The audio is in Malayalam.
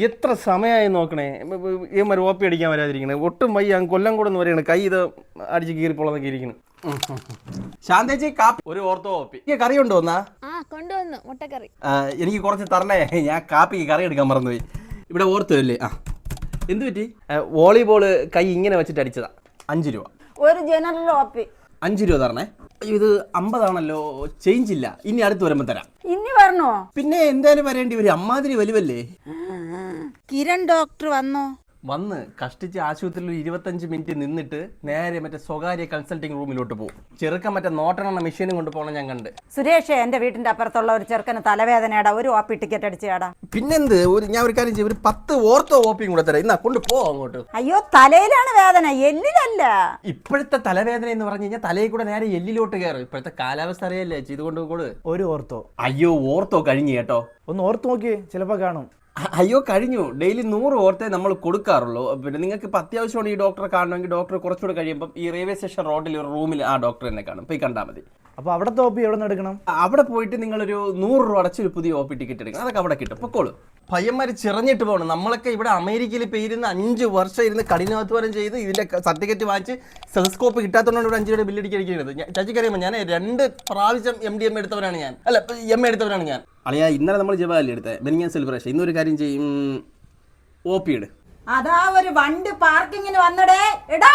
എത്ര സമയമായി നോക്കണേ ഇവന്മാർ ഓപ്പി അടിക്കാൻ വരാതിരിക്കണേ. ഒട്ടും വയ്യ, കൊല്ലം കൂടെ ഒന്ന് വരെയാണ്, കൈ ഇത് അടിച്ച് കീറിപ്പോളന്നൊക്കെ ഇരിക്കണം. ശാന്തേച്ചി കാപ്പി ഒരു ഓർത്തോ ഓപ്പി. കറി കൊണ്ടുവന്നാ? കൊണ്ടുവന്നു മുട്ടക്കറി. എനിക്ക് കുറച്ച് തരണേ, ഞാൻ കാപ്പിക്ക് കറി എടുക്കാൻ മറന്നുപോയി. ഇവിടെ ഓർത്തോ അല്ലേ? എന്ത് പറ്റി? വോളിബോള് കൈ ഇങ്ങനെ വെച്ചിട്ട് അടിച്ചതാ. 5 രൂപ ഒരു ജനറൽ ഓപ്പി. 5 രൂപ തരണേ. ഇത് 50 ആണല്ലോ, ചേഞ്ച് ഇല്ല. ഇനി അടുത്ത് വരുമ്പോ തരാം. ഇനി വരണോ? പിന്നെ എന്തായാലും വരേണ്ടി വരും, അമ്മാതിരി വലുവല്ലേ. കിരൺ ഡോക്ടർ വന്ന് കഷ്ടിച്ച് ആശുപത്രിയിൽ 25 മിനിറ്റ് നിന്നിട്ട് നേരെ മറ്റേ സ്വകാര്യ കൺസൾട്ടിങ് റൂമിലോട്ട് പോകും. ചെറുക്കൻ മറ്റേ നോട്ടെണ്ണ മെഷീനും കൊണ്ട് പോകണം ഞാൻ കണ്ട്. സുരേഷ്, എന്റെ വീട്ടിന്റെ അപ്പുറത്തുള്ള ഒരു ചെറുക്കന് തലവേദനയാടാ, ഒരു ഓപ്പി ടിക്കറ്റ് അടിച്ചാടാ. പിന്നെന്ത്, ഞാൻ ഒരു കാര്യം ചെയ്യും, ഒരു 10 ഓർത്തോ ഓപ്പിയും കൂടെ തരാം. ഇന്നാ കൊണ്ട് പോ അങ്ങോട്ട്. അയ്യോ, തലയിലാണ് വേദന, എല്ലിലല്ല. ഇപ്പോഴത്തെ തലവേദന എന്ന് പറഞ്ഞു കഴിഞ്ഞാൽ തലയിൽ കൂടെ നേരെ എല്ലിലോട്ട് കയറും. ഇപ്പോഴത്തെ കാലാവസ്ഥ അറിയല്ലേ, ഇതുകൊണ്ട് കൂടെ ഒരു ഓർത്തോ. അയ്യോ, ഓർത്തോ കഴിഞ്ഞു കേട്ടോ. ഒന്ന് ഓർത്ത് നോക്കിയേ, ചിലപ്പോ കാണും. അയ്യോ കഴിഞ്ഞു. ഡെയിലി 100 ഓർത്തേ നമ്മൾ കൊടുക്കാറുള്ളൂ. പിന്നെ നിങ്ങൾക്ക് ഇപ്പം അത്യാവശ്യമാണ് ഈ ഡോക്ടറെ കാണണമെങ്കിൽ ഡോക്ടറെ കുറച്ചുകൂടെ കഴിയുമ്പോൾ ഈ റെയിൽവേ സ്റ്റേഷൻ റോഡിൽ ഒരു റൂമിൽ ആ ഡോക്ടർ എന്നെ കാണും, പോയി കണ്ടാൽ മതി. അപ്പോൾ അവിടുത്തെ ഓപ്പി എവിടെ നിന്ന് എടുക്കണം? അവിടെ പോയിട്ട് നിങ്ങളൊരു 100 രൂപ അടച്ചൊരു പുതിയ ഓപ്പി ടിക്കറ്റ് എടുക്കണം. അതൊക്കെ അവിടെ കിട്ടും. പൊക്കോളൂ. പയ്യന്മാർ ചിറഞ്ഞിട്ട് പോകണം. നമ്മളൊക്കെ ഇവിടെ അമേരിക്കയിൽ ഇപ്പോൾ ഇരുന്ന് 5 വർഷം ഇരുന്ന് കഠിനാധ്വാനം ചെയ്ത് ഇതിൻ്റെ സർട്ടിഫിക്കറ്റ് വാങ്ങിച്ച് സെലസ്കോപ്പ് കിട്ടാത്തതുകൊണ്ടാണ് ഇവിടെ 5 രൂപയുടെ ബില്ലടിക്ക് അടിക്കുന്നത്. ചാച്ചിക്കറിയുമ്പോൾ ഞാൻ 2 പ്രാവശ്യം MD എടുത്തവരാണ് ഞാൻ. അല്ല, MA എടുത്തവരാണ് ഞാൻ. അളിയാ, ഇന്നലെ നമ്മൾ ജവാലി എടുത്തത് ബെനിങ്ങാൻ സെലിബ്രേഷൻ. ഇന്നൊരു കാര്യം ചെയ്യും, OP ഇട്. അതാ ഒരു വണ്ടി പാർക്കിങ്ങിന് വന്നടേ. എടാ